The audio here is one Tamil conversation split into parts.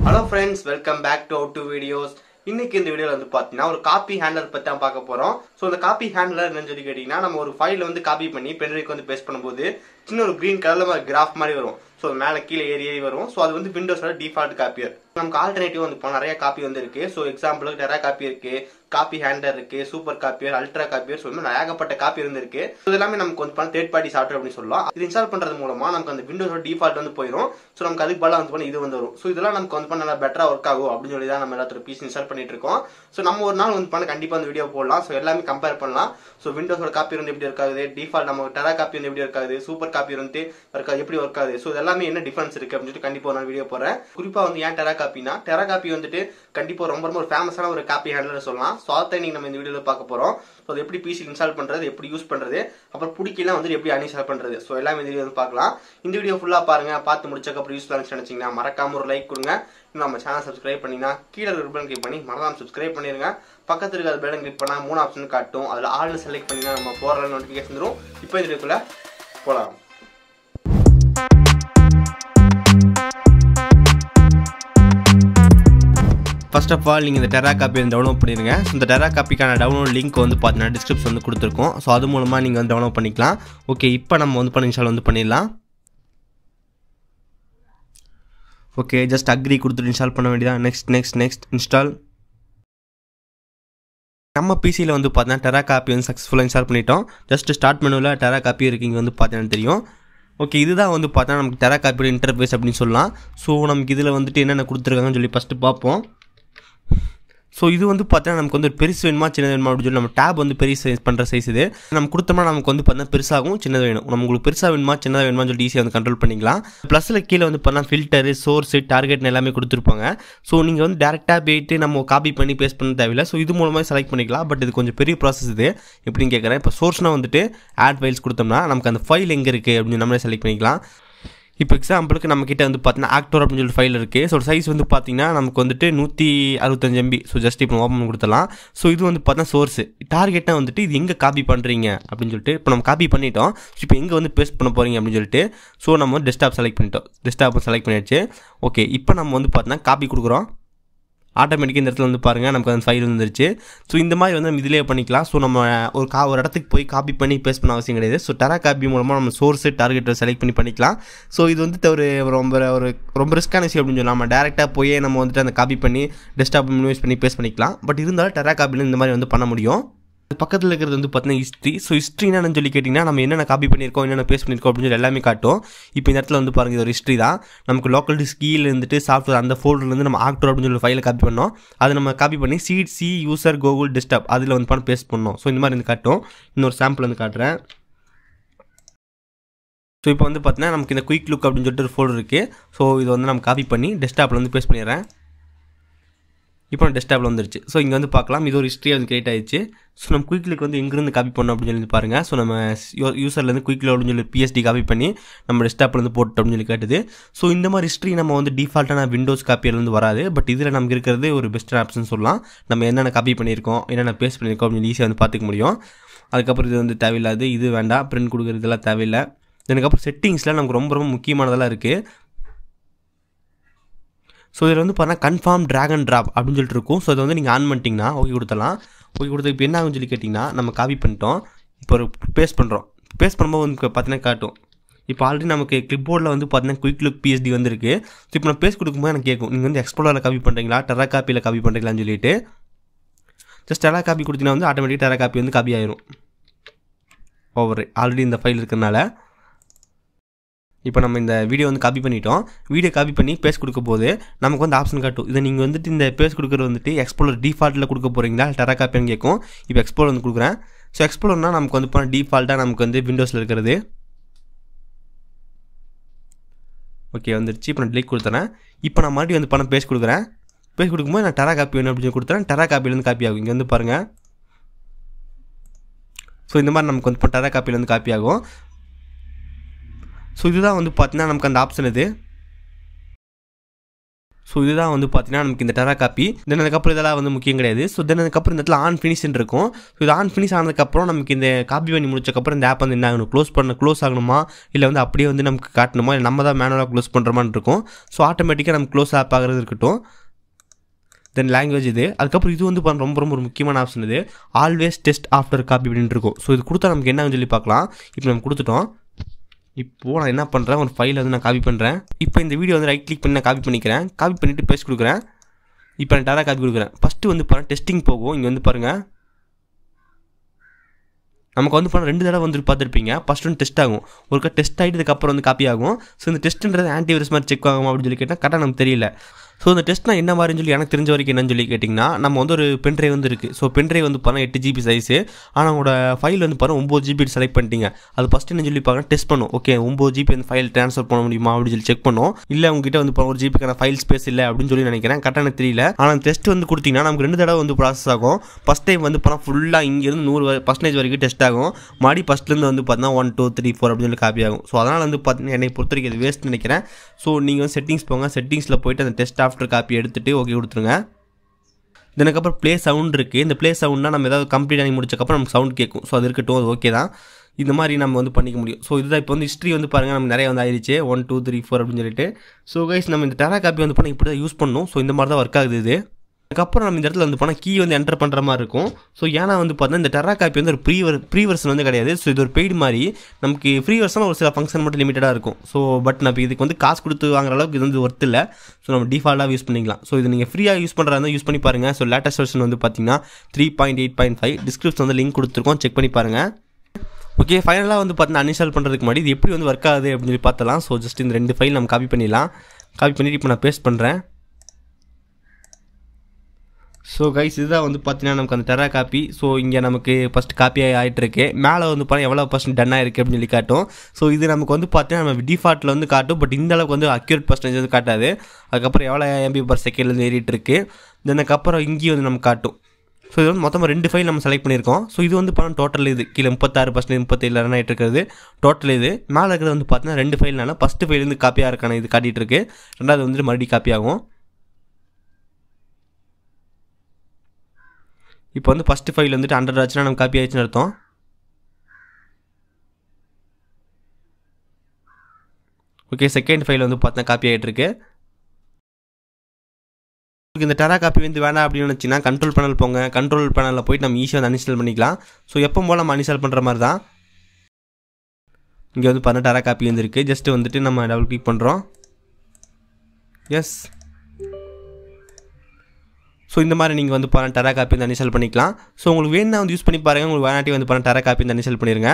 Hello friends, welcome back to our two videos. இன்னைக்கு இந்த வீடியோல வந்து பாத்தீங்கன்னா ஒரு காப்பி ஹேண்ட்லர் பத்தி தான் பார்க்க போறோம். சோ அந்த காப்பி ஹேண்ட்லர் என்னன்னு சொல்லி கேட்டீங்கன்னா நம்ம ஒரு ஃபைல் வந்து காப்பி பண்ணி பென்ட்ரைவ்க்கு வந்து பேஸ்ட் பண்ணும்போது சின்ன ஒரு கிரீன் கலர்ல கிராஃப் மாதிரி வரும். சோ மேல கீழ ஏறி வரும். சோ அது வந்து விண்டோஸோட டிஃபால்ட் காப்பியர். நமக்கு ஆல்டர்னேட்டிவ் வந்து நிறைய காப்பி வந்து இருக்கு. சோ எக்ஸாம்பிளுக்கு டெரா காப்பி இருக்கு, காப்பி ஹேண்டலர் இருக்கு, சூப்பர் காப்பியர், அல்ட்ரா காப்பியர், சொல்லி ஏகப்பட்ட காப்பி இருக்கு. இது எல்லாமே நமக்கு வந்து தேர்ட் பார்ட்டி சாஃப்ட்வேர் அப்படின்னு சொல்லலாம். இது இன்ஸ்டால் பண்றது மூலமா நமக்கு அந்த விண்டோஸோட டிஃபால்ட் வந்து போயிடும். சோ நமக்கு அதுக்கு பதிலா வந்து இது வந்து வரும். சோ இதெல்லாம் நமக்கு வந்து நல்லா பெட்டரா ஒர்க் ஆகும் அப்படின்னு சொல்லி தான் நம்ம எல்லாத்தோட பீஸ் இன்ஸ்டால் பண்ணிட்டு இருக்கோம். சோ நம்ம ஒரு நாள் வந்து கண்டிப்பா அந்த வீடியோ போடலாம். சோ எல்லாமே கம்பேர் பண்ணலாம். சோ விண்டோஸோட காப்பி வந்து எப்படி இருக்காது, டிஃபால்ட் நம்ம டெரா காப்பி வந்து எப்படி இருக்காது, சூப்பர் காப்பி வந்து எப்படி ஒர்க் ஆகுது, சோ இதெல்லாமே என்ன டிஃபரன்ஸ் இருக்கு அப்படின்னு சொல்லி கண்டிப்பா நான் வீடியோ போறேன். குறிப்பா வந்து ஏன் டெரா காப்பினா, டெரா காப்பி வந்துட்டு கண்டிப்பா ரொம்ப ரொம்ப ஒரு ஃபேமஸான ஒரு காப்பி ஹேண்ட்லர் சொல்லலாம். சோ அதை நீங்க நம்ம இந்த வீடியோல பார்க்க போறோம். சோ அது எப்படி பிசி இன்ஸ்டால் பண்றது, எப்படி யூஸ் பண்றது, அப்புறம் பிடிக்கலாம் வந்து எப்படி அன்இன்ஸ்டால் பண்றது, சோ எல்லாமே இந்த வீடியோ வந்து பார்க்கலாம். இந்த வீடியோ ஃபுல்லா பாருங்க. பார்த்து முடிச்சதுக்கு அப்புறம் யூஸ்ஃபுல்லா நினைச்சீங்கன்னா மறக்காம ஒரு லைக் கொடுங்க. நம்ம சேனல் சப்ஸ்கிரைப் பண்ணினா கீழே ஒரு பெல் கிளிக் பண்ணி மறக்காம சப்ஸ்கிரைப் பண்ணிருங்க. பக்கத்துல இருக்க பெல் கிளிக் பண்ணா 3 ஆப்ஷன் காட்டும். அதுல ஆல் செலக்ட் பண்ணினா நம்ம போற நோட்டிபிகேஷன் வரும். இப்போ இந்த வீடியோக்குள்ள போலாம். ஃபர்ஸ்ட் ஆஃப் ஆல் நீங்கள் இந்த டெரா காப்பி வந்து டவுன்லோட் பண்ணிடுங்க. இந்த டெரா காப்பிக்கான டவுன்லோட் லிங்க் வந்து பார்த்தீங்கன்னா டிஸ்கிரிப்ஷன் வந்து கொடுத்துருக்கோம். ஸோ அது மூலமாக நீங்கள் வந்து டவுன்லோட் பண்ணிக்கலாம். ஓகே, இப்போ நம்ம வந்து இன்ஸ்டால் வந்து பண்ணிடலாம். ஓகே, ஜஸ்ட் அக்ரி கொடுத்துட்டு இன்ஸ்டால் பண்ண வேண்டியதான். Next install. நம்ம பிசியில் வந்து பார்த்தீங்கன்னா டெரா காப்பி வந்து சக்ஸஸ்ஃபுல்லாக இன்ஸ்டால் பண்ணிட்டோம். ஜஸ்ட் ஸ்டார்ட் மெனுவில் டெரா காப்பி இருக்குது, இங்கே வந்து பார்த்தீங்கன்னா தெரியும். ஓகே, இதுதான் வந்து பார்த்தீங்கன்னா நமக்கு டெரா காப்பியோட இன்டர்ஃபேஸ் அப்படின்னு சொல்லலாம். ஸோ நமக்கு இதில் வந்துட்டு என்னென்ன கொடுத்துருக்காங்கன்னு சொல்லி ஃபஸ்ட்டு பார்ப்போம். ஸோ இது வந்து பார்த்தீங்கன்னா நமக்கு வந்து பெருசு வேணுமா சின்னது வேணுமா அப்படின்னு சொல்லி நம்ம டேப் வந்து பெரிய சைஸ் பண்ணுற சைஸ் இது. நம்ம கொடுத்தோம்னா நமக்கு வந்து பார்த்தீங்கன்னா பெருசாகவும் சின்னது வேணும். உங்களுக்கு பெருசாக வேணுமா சின்னதாக வேணுமா சொல்லி ஈஸியாக வந்து கண்ட்ரோல் பண்ணிக்கலாம். ப்ளஸில் கீழே வந்து பார்த்தீங்கன்னா ஃபில்டரு, சோர்ஸு, டார்கெட்னு எல்லாமே கொடுத்துருப்பாங்க. ஸோ நீங்கள் வந்து டேரெக்டாக போயிட்டு நம்ம காப்பி பண்ணி பேஸ்ட் பண்ண தேவையில்லை. ஸோ இது மூலமாக செலக்ட் பண்ணிக்கலாம். பட் இது கொஞ்சம் பெரிய ப்ராசஸ் இது. எப்படின்னு கேட்குறேன். இப்போ சோர்ஸ்னால் வந்துட்டு ஆட் ஃபைல்ஸ் கொடுத்தோம்னா நமக்கு அந்த ஃபைல் எங்கே இருக்குது அப்படின்னு நம்மளே செலக்ட் பண்ணிக்கலாம். இப்போ எக்ஸாம்பிளுக்கு நம்மக்கிட்ட வந்து பார்த்தீங்கன்னா ஆக்டர் அப்படின்னு சொல்லி ஃபைல் இருக்குது. ஸோ சைஸ் வந்து பார்த்தீங்கன்னா நமக்கு வந்துட்டு 165 MB. ஸோ ஜஸ்ட் இப்போ ஓப்பன் கொடுத்துலாம். ஸோ இது வந்து பார்த்தீங்கன்னா சோர்ஸு. டார்கெட்டாக வந்துட்டு இது எங்கே காப்பி பண்ணுறீங்க அப்படின்னு சொல்லிட்டு இப்போ நம்ம காப்பி பண்ணிட்டோம். இப்போ எங்கே வந்து பேஸ்ட் பண்ண போகிறீங்க அப்படின்னு சொல்லிட்டு ஸோ நம்ம வந்து டெஸ்க்டாப் செலக்ட் பண்ணிட்டோம். டெஸ்க்டாப் செலக்ட் பண்ணிடுச்சு. ஓகே, இப்போ நம்ம வந்து பார்த்தீங்கன்னா காப்பி கொடுக்குறோம். ஆட்டோமேட்டிக்காக இந்த இடத்துல வந்து பாருங்கள் நமக்கு அந்த ஃபைல் வந்துருச்சு. ஸோ இந்த மாதிரி வந்து நம்ம இதிலே பண்ணிக்கலாம். ஸோ நம்ம ஒரு இடத்துக்கு போய் காப்பி பண்ணி பேஸ்ட் பண்ண அவசியம் கிடையாது. ஸோ டெரா காப்பி மூலமாக நம்ம சோர்ஸு டார்கெட்டை செலக்ட் பண்ணிக்கலாம். ஸோ இது வந்து ரொம்ப ரிஸ்க்கான விஷயம் அப்படின்னு சொல்லலாம். நம்ம டேரெக்டாக போய் நம்ம வந்துட்டு அந்த காப்பி பண்ணி டெஸ்க்டாப் மினிமைஸ் பண்ணி பேஸ்ட் பண்ணிக்கலாம். பட் இருந்தாலும் டெரா காப்பியில் இந்த மாதிரி வந்து பண்ண முடியும். பக்கத்தில் இருக்கிறது வந்து பார்த்தீங்கன்னா ஹிஸ்ட்ரி. ஸோ ஹிஸ்ட்ரி என்னன்னு சொல்லி கேட்டிங்கன்னா நம்ம என்னென்ன காப்பி பண்ணியிருக்கோம், என்னென்ன பேஸ்ட் பண்ணியிருக்கோம் அப்படின்னு சொல்லி எல்லாமே காட்டும். இப்போ இந்த இடத்துல வந்து பாருங்கள், இது ஒரு ஹிஸ்ட்ரி தான். நமக்கு லோக்கல் டிஸ்க் கீழே இருந்துட்டு சாஃப்ட்வேர் அந்த ஃபோல்டர்லேருந்து நம்ம ஆக்டர் அப்படின்னு சொல்லி ஃபைலை காப்பி பண்ணோம். அதை நம்ம காப்பி பண்ணி சி யூசர் கூகுள் டெஸ்க்டாப் அதில் வந்து பண்ண பேஸ்ட் பண்ணோம். ஸோ இந்த மாதிரி வந்து காட்டும். இன்னொரு சாம்பிள் வந்து காட்டுறேன். ஸோ இப்போ வந்து பார்த்தீங்கன்னா நமக்கு இந்த குயிக் லுக் அப்படின்னு சொல்லிட்டு ஒரு ஃபோல்டர் இருக்குது. ஸோ இதை வந்து நம்ம காப்பி பண்ணி டெஸ்க்டாப்பில் வந்து பேஸ்ட் பண்ணிடுறேன். இப்போ டெஸ்க்டாப்பில் வந்துருச்சு. ஸோ இங்கே வந்து பார்க்கலாம், இது ஒரு ஹிஸ்ட்ரியாக வந்து கிரியேட் ஆயிடுச்சு. ஸோ நம்ம குயிக்லுக்கு வந்து எங்கேருந்து காப்பி பண்ணோம் அப்படின்னு சொல்லி பாருங்கள். ஸோ நம்ம யூசர்லேருந்து குயிக்ல அப்படின்னு சொல்லி PSD காப்பி பண்ணி நம்ம டெஸ்க்டாப்பில் வந்து போட்டோம் அப்படின்னு சொல்லி காட்டுது. ஸோ இந்த மாதிரி ஹிஸ்ட்ரி நம்ம வந்து டிஃபால்ட்டான விண்டோஸ் காப்பியிலேருந்து வராது. பட் இதில் நமக்கு இருக்கிறது ஒரு பெஸ்ட்டான ஆப்ஷன் சொல்லலாம். நம்ம என்னென்ன காப்பி பண்ணியிருக்கோம், என்னென்ன பேஸ்ட் பண்ணியிருக்கோம் அப்படின்னு ஈஸியாக வந்து பார்த்துக்க முடியும். அதுக்கப்புறம் இது வந்து தேவையில்லாது, இது வேண்டாம், பிரிண்ட் கொடுக்குறதுலாம் தேவையில்லை. அதுக்கப்புறம் செட்டிங்ஸில் நமக்கு ரொம்ப ரொம்ப முக்கியமானதெல்லாம் இருக்குது. ஸோ இதில் வந்து பார்த்தீங்கன்னா கன்ஃபார்ம் ட்ராக் அண்ட் ட்ராப் அப்படின்னு சொல்லிட்டு இருக்கும். ஸோ இதை வந்து நீங்கள் ஆன் பண்ணிட்டீங்கன்னா ஓகே கொடுத்தலாம். ஓகே கொடுத்து இப்போ என்ன ஆகுன்னு சொல்லி கேட்டிங்கன்னா நம்ம காப்பி பண்ணிட்டோம். இப்போ ஒரு பேஸ்ட் பண்ணுறோம். பேஸ்ட் பண்ணும்போது வந்து பார்த்தீங்கன்னா காட்டும். இப்போ ஆல்ரெடி நமக்கு கிளிப்போர்டில் வந்து பார்த்தீங்கன்னா குயிக் லுக் PSD வந்துருக்கு. ஸோ இப்போ நான் பேஸ்ட் கொடுக்கும்போது எனக்கு கேட்கும், நீங்கள் வந்து எக்ஸ்ப்ளோரில் காப்பி பண்ணுறீங்களா, டெரா காப்பியில் காப்பி பண்ணுறீங்களான்னு சொல்லிட்டு ஜஸ்ட் டெரா காப்பி கொடுத்தீங்கன்னா வந்து ஆட்டோமேட்டிக்காக டெரா காப்பி வந்து காப்பி ஆயிரும். ஆல்ரெடி இந்த ஃபைல் இருக்கிறனால. இப்போ நம்ம இந்த வீடியோ வந்து காப்பி பண்ணிட்டோம். வீடியோ காப்பி பண்ணி பேஸ்ட் கொடுக்க போது நமக்கு வந்து ஆப்ஷன் காட்டும். இதை நீங்கள் வந்துட்டு இந்த பேஸ்ட் கொடுக்குறது வந்துட்டு எக்ஸ்ப்ளோர் டிஃபால்ட்டில் கொடுக்க போகிறீங்களா டெரா காப்பின்னு கேட்கும். இப்போ எக்ஸ்ப்ளோர் வந்து கொடுக்குறேன். ஸோ எக்ஸ்ப்ளோர்னால் நமக்கு வந்து இப்போ டிஃபால்ட்டாக நமக்கு வந்து விண்டோஸில் இருக்கிறது. ஓகே வந்துருச்சு. இப்போ நான் டிலீட் கொடுத்துறேன். இப்போ நான் மறுபடியும் வந்து பணம் பேஸ்ட் கொடுக்குறேன். பேஸ்ட் கொடுக்கும்போது நான் டெரா காப்பி வேணும் அப்படின்னு கொடுத்துறேன். டெரா காப்பிலேருந்து காப்பி ஆகும். இங்கே வந்து பாருங்கள். ஸோ இந்த மாதிரி நமக்கு வந்து இப்போ டெரா காப்பிலேருந்து காப்பி ஆகும். ஸோ இதுதான் வந்து பார்த்தீங்கன்னா நமக்கு அந்த ஆப்ஷன் இது. ஸோ இதுதான் வந்து பார்த்தீங்கன்னா நமக்கு இந்த டெரா காப்பி. தென் அதுக்கப்புறம் இதெல்லாம் வந்து முக்கியம் கிடையாது. ஸோ தென் அதுக்கப்புறம் இந்த இடத்துல ஆன் ஃபினிஷ்னு இருக்கும். ஸோ இது ஆன் ஃபினிஷ் ஆனதுக்கப்புறம் நமக்கு இந்த காப்பி பண்ணி முடிச்சக்கப்புறம் இந்த ஆப் வந்து என்ன ஆகணும், க்ளோஸ் ஆகணுமா, இல்லை வந்து அப்படியே வந்து நமக்கு காட்டணுமா, இல்லை நம்ம தான் மேனுவலாக க்ளோஸ் பண்ணுறமான்னு இருக்கும். ஸோ ஆட்டோமேட்டிக்காக நம்ம க்ளோஸ் ஆப் ஆகிறது இருக்கட்டும். தென் லாங்குவேஜ் இது. அதுக்கப்புறம் இது வந்து ரொம்ப ரொம்ப ஒரு முக்கியமான ஆப்ஷன் இது, ஆல்வேஸ் டெஸ்ட் ஆஃப்டர் காப்பி அப்படின்னு இருக்கும். ஸோ இது கொடுத்தா நமக்கு என்னன்னு சொல்லி பார்க்கலாம். இப்போ நம்ம கொடுத்துட்டோம். இப்போது நான் என்ன பண்ணுறேன், ஒரு ஃபைலை வந்து நான் காப்பி பண்ணுறேன். இப்போ இந்த வீடியோ வந்து ரைட் கிளிக் பண்ணி நான் காப்பி பண்ணிக்கிறேன். காப்பி பண்ணிவிட்டு பேஸ்ட் கொடுக்குறேன். இப்போ நான் டெரா காப்பி கொடுக்குறேன். ஃபஸ்ட்டு வந்து பாருங்கள் டெஸ்டிங் போகும். இங்கே வந்து பாருங்கள் நமக்கு வந்து பாருங்கள் 2 தடவை வந்து பார்த்துருப்பீங்க. ஃபஸ்ட் வந்து டெஸ்ட் ஆகும், ஒருக்கா டெஸ்ட் ஆகிட்டதுக்கப்புறம் வந்து காப்பி ஆகும். ஸோ இந்த டெஸ்ட்டுன்றது ஆன்டிவைரஸ் மாதிரி செக் ஆகும் அப்படின்னு சொல்லி கேட்டால் கரெக்டாக நமக்கு தெரியல. ஸோ இந்த டெஸ்ட்னா என்ன மாதிரின்னு சொல்லி எனக்கு தெரிஞ்ச வரைக்கும் என்னன்னு சொல்லி கேட்டிங்கன்னா, நம்ம வந்து ஒரு பென்ட்ரைவ் வந்து இருக்குது. ஸோ பென்ட்ரைவ் வந்து பாருங்கள் 8 GB சைஸு. ஆனால் உங்களோட ஃபைல் வந்து பாருங்கள் 9 GB செலக்ட் பண்ணிட்டீங்க. அது ஃபஸ்ட்டு என்ன சொல்லி பாருங்கள் டெஸ்ட் பண்ணும். ஓகே 9 GB அந்த ஃபைல் ட்ரான்ஸ்ஃபர் பண்ண முடியுமா அப்படின்னு சொல்லி செக் பண்ணும். இல்லை உங்ககிட்ட வந்து 1 GBக்கான ஃபைல் ஸ்பேஸ் இல்லை அப்படின்னு சொல்லி நினைக்கிறேன், கரெக்டாக எனக்கு தெரியல. ஆனால் டெஸ்ட் வந்து கொடுத்தீங்கன்னா நமக்கு 2 தடவை வந்து ப்ராசஸ் ஆகும். ஃபஸ்ட் டைம் வந்து பாருங்கள் ஃபுல்லாக இங்கேருந்து 100% வரைக்கும் டெஸ்ட் ஆகும். மறுபடி ஃபஸ்ட்லேருந்து வந்து பார்த்தீங்கன்னா 1 2 3 4 அப்படின்னு சொல்லி காப்பி ஆகும். ஸோ அதனால் வந்து பார்த்தீங்கன்னா என்னை பொறுத்த வரைக்கும் அது வேஸ்ட் நினைக்கிறேன். ஸோ நீங்கள் வந்து செட்டிங்ஸ் போங்க, செட்டிங்ஸில் போய்ட்டு அந்த டெஸ்ட் ஆஃப்டர் காப்பி எடுத்துகிட்டு ஓகே கொடுத்துருங்க. இதுக்கப்புறம் ப்ளே சவுண்ட் இருக்குது. இந்த ப்ளே சவுண்ட்னா நம்ம ஏதாவது கம்ப்ளீட் ஆகி முடிச்சக்கப்புறம் நமக்கு சவுண்ட் கேட்கும். ஸோ அது இருக்கட்டும், அது ஓகே தான். இந்த மாதிரி நம்ம வந்து பண்ணிக்க முடியும். ஸோ இதுதான் இப்போ வந்து ஹிஸ்ட்ரி வந்து பாருங்கள் நமக்கு நிறைய வந்து ஆயிடுச்சு 1 2 3 4 அப்படின்னு சொல்லிட்டு. ஸோ கைஸ் நம்ம இந்த டெரா காப்பி வந்து பண்ணி இப்படி தான் யூஸ் பண்ணணும். ஸோ இந்த மாதிரி தான் ஒர்க் ஆகுது இது. அதுக்கப்புறம் நம்ம இந்த இடத்துல வந்து போனால் கீ வந்து என்டர் பண்ணுற மாதிரி இருக்கும். ஸோ ஏன்னா வந்து பார்த்தீங்கன்னா இந்த டெரா காப்பி வந்து ஒரு ப்ரீ வெர்ஷன் வந்து கிடையாது. ஸோ இது ஒரு பெய்டு மாதிரி. நமக்கு ஃப்ரீ வெர்ஷன் ஒரு சில ஃபங்க்ஷன் மட்டும் லிமிட்டடாக இருக்கும். ஸோ பட் நம்ம இதுக்கு வந்து காசு கொடுத்து வாங்குற அளவுக்கு இது வந்து ஒர்த் இல்லை. ஸோ நம்ம டிஃபால்ட்டாக யூஸ் பண்ணிக்கலாம். ஸோ இது நீங்கள் ஃப்ரீயாக யூஸ் பண்ணுறதா இருந்தால் யூஸ் பண்ணி பாருங்கள். ஸோ லேட்டஸ்ட் வெர்ஷன் வந்து பார்த்தீங்கன்னா 3.8.5 டிஸ்கிரிப்ஷன் வந்து லிங்க் கொடுத்துருக்கோம், செக் பண்ணி பாருங்கள். ஓகே ஃபைனலாக வந்து பார்த்தீங்கன்னா அன்இன்ஸ்டால் பண்ணுறதுக்கு முன்னாடி இது எப்படி வந்து ஒர்க் ஆகுது அப்படின்னு சொல்லி பார்த்தலாம். ஸோ ஜஸ்ட் இந்த 2 ஃபைல் நம்ம காப்பி பண்ணிடலாம். காப்பி பண்ணிவிட்டு இப்போ நான் பேஸ்ட் பண்ணுறேன். ஸோ கைஸ் இதுதான் வந்து பார்த்தீங்கன்னா நமக்கு அந்த டெரா காப்பி. ஸோ இங்கே நமக்கு ஃபஸ்ட் காப்பி ஆகிட்டுருக்கு. மேலே வந்து பார்த்தீங்கன்னா எவ்வளோ பர்சன்ட் டன் ஆகிருக்கு அப்படின்னு சொல்லி காட்டும். ஸோ இது நமக்கு வந்து பார்த்தீங்கன்னா நம்ம டிஃபால்ட்டில் வந்து காட்டும். பட் இந்த அளவுக்கு வந்து அக்யூரேட் பர்சன்டேஜ் வந்து காட்டாது. அதுக்கப்புறம் எவ்வளோ MB/s வந்து ஏறிட்டு இருக்கு. அதுக்கப்புறம் இங்கேயும் வந்து நமக்கு காட்டும். ஸோ இது வந்து மொத்தமாக 2 ஃபைல் நம்ம செலக்ட் பண்ணியிருக்கோம். ஸோ இது வந்து பார்த்தா டோட்டல் இது கீழே 36% 37 ரன் ஆகிட்டு இருக்கிறது டோட்டல். இது மேலே இருக்கிறது வந்து பார்த்தீங்கன்னா 2 ஃபைல்னால ஃபஸ்ட்டு ஃபைல் வந்து காப்பியாக இருக்கான இது காட்டிகிட்டு இருக்கு. ரெண்டாவது வந்து மறுபடியும் காப்பி ஆகும். இப்போ வந்து ஃபஸ்ட்டு ஃபைல் வந்துட்டு 100 ஆச்சுன்னா நம்ம காப்பி ஆயிடுச்சுன்னு அர்த்தம். ஓகே செகண்ட் ஃபைல் வந்து பார்த்தா காப்பி ஆகிட்டுருக்கு. உங்களுக்கு இந்த டெரா காப்பி வந்து வேண்டாம் அப்படின்னு நினச்சிங்கன்னா கண்ட்ரோல் பேனல் போங்க. கண்ட்ரோல் பேனலில் போய்ட்டு நம்ம ஈஸியாக வந்து அன்இன்ஸ்டால் பண்ணிக்கலாம். ஸோ எப்போ போல் நம்ம அன்இன்ஸ்டால் பண்ணுற மாதிரி தான். இங்கே வந்து பார்த்தா டெரா காப்பி வந்துருக்கு. ஜஸ்ட்டு வந்துட்டு நம்ம டபுள் கிளிக் பண்ணுறோம். எஸ். ஸோ இந்த மாதிரி நீங்கள் வந்து பாருங்கள் டெரா காப்பி வந்து அன்இன்ஸ்டால் பண்ணிக்கலாம். ஸோ உங்களுக்கு வேணும்னா வந்து யூஸ் பண்ணி பாருங்கள். உங்களுக்கு வேணாட்டி வந்து பாருங்கள் டெரா காப்பி வந்து அன்இன்ஸ்டால் பண்ணிடுங்க.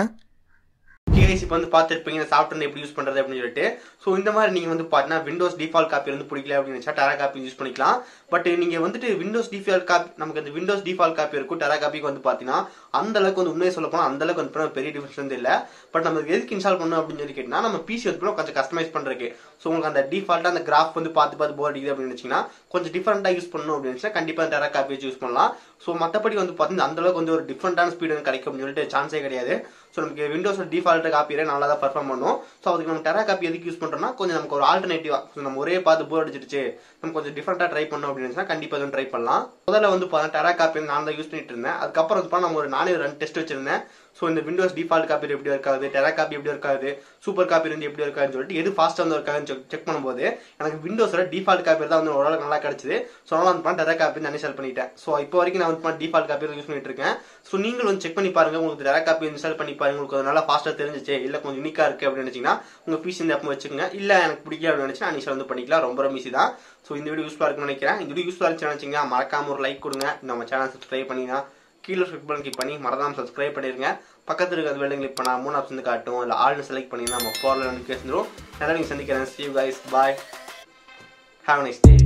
இப்போ வந்து பார்த்துருப்பீங்க இந்த சாஃப்ட்வேர் எப்படி யூஸ் பண்ணுறது அப்படின்னு சொல்லிட்டு. ஸோ இந்த மாதிரி நீங்கள் வந்து பார்த்தீங்கன்னா விண்டோஸ் டிஃபால்ட் காப்பி வந்து பிடிக்கல அப்படின்னு நினச்சா டெரா காப்பி யூஸ் பண்ணிக்கலாம். பட் நீங்கள் வந்துட்டு விண்டோஸ் டிஃபால்ட் காப்பி நமக்கு அந்த விண்டோஸ் டிஃபால்ட் காப்பி இருக்கும். டெரா காப்பிக்கு வந்து பார்த்தீங்கன்னா அந்த அளவுக்கு வந்து உண்மையை சொல்ல போனால் அந்த அளவுக்கு வந்து பெரிய டிஃபரன்ஸ் வந்து இல்லை. பட் நம்ம எதுக்கு இன்ஸ்டால் பண்ணணும் அப்படின்னு சொல்லி கேட்டிங்கன்னா நம்ம பிசி வந்து கொஞ்சம் கஸ்டமைஸ் பண்ணுறதுக்கு. ஸோ உங்களுக்கு அந்த டிஃபால்ட்டாக அந்த கிராஃப் வந்து பார்த்து போர் அடிக்குது அப்படின்னு நினச்சிங்கன்னா கொஞ்சம் டிஃப்ரெண்ட்டாக யூஸ் பண்ணணும் அப்படின்னு நினச்சா கண்டிப்பாக டெரா காப்பி வச்சு யூஸ் பண்ணலாம். ஸோ மற்றபடி வந்து பார்த்தீங்கன்னா அந்த அளவுக்கு வந்து ஒரு டிஃப்ரெண்டான ஸ்பீடு வந்து கிடைக்கும் அப்படின்னு சொல்லிட்டு சான்ஸே கிடையாது. ஸோ நமக்கு விண்டோஸ் டிஃபால்ட் காப்பியே நல்லா தான் பர்ஃபார்ம் பண்ணும். ஸோ அதுக்கு நம்ம டெரா காப்பி எதுக்கு யூஸ் பண்ணுறோம்னா கொஞ்சம் நமக்கு ஒரு ஆல்டர்னேட்டிவா. ஸோ நம்ம ஒரே பார்த்து போர் அடிச்சிருச்சு, நம்ம கொஞ்சம் டிஃப்ரெண்டாக ட்ரை பண்ணோம் அப்படின்னு நினச்சா கண்டிப்பாக வந்து ட்ரை பண்ணலாம். முதல்ல வந்து பார்த்தா டெரா காப்பி நான் தான் யூஸ் பண்ணிட்டு இருந்தேன். அதுக்கப்புறம் வந்து நம்ம ஒரு 4 டெஸ்ட் வச்சிருந்தேன். ஸோ இந்த விண்டோஸ் டிஃபால்ட் காப்பி எப்படி இருக்காது, டெரா காப்பி எப்படி இருக்காது, சூப்பர் காப்பி வந்து எப்படி இருக்காதுன்னு சொல்லிட்டு எது ஃபாஸ்ட்டாக வந்து இருக்காதுன்னு செக் பண்ணும்போது எனக்கு விண்டோஸோட டிஃபால்ட் காப்பி தான் வந்து ஓரளவுக்கு நல்லா கிடைச்சது. ஸோ அதனால வந்து டெரா காப்பி வந்து அன்இன்ஸ்டால் பண்ணிட்டேன். ஸோ இப்போ வரைக்கும் நான் வந்து டிஃபால்ட் காப்பி யூஸ் பண்ணிட்டு இருக்கேன். ஸோ நீங்களும் வந்து செக் பண்ணி பாருங்க. உங்களுக்கு டெரா காப்பி இன்ஸ்டால் பண்ணி பாருங்க. உங்களுக்கு நல்லா ஃபாஸ்ட்டாக தெரிஞ்சிச்சு, இல்லை கொஞ்சம் யூனிக்காக இருக்குது அப்படின்னு நினச்சிங்கன்னா உங்கள் பிசி இந்த அப்போ வச்சுக்கோங்க. இல்லை எனக்கு பிடிக்கல அப்படின்னு நினச்சினா அன்இன்ஸ்டால் வந்து பண்ணிக்கலாம். ரொம்ப ஈஸி தான். ஸோ இந்த வீடியோ யூஸ்ஃபுல்லாக இருக்குன்னு நினைக்கிறேன். இந்த வீடியோ யூஸ்ஃபுல்லாக இருந்துச்சு நினச்சிங்க மறக்காம ஒரு லைக் கொடுங்க. நம்ம சேனல் சப்ஸ்கிரைப் பண்ணிங்கன்னா கீழே கிளிக் பண்ணி மறக்காம சப்ஸ்கிரைப் பண்ணிருங்க. பக்கத்தில் இருக்கிற பெல் கிளிக் பண்ணா 3 ஆப்ஷன் காட்டும். இல்லை ஆல்னு செலக்ட் பண்ணிங்கன்னா நம்ம 4ல வந்து பேசுகிறோம். நல்லா நீங்கள் சந்திக்கிறேன். See you guys. Bye. Have a nice day.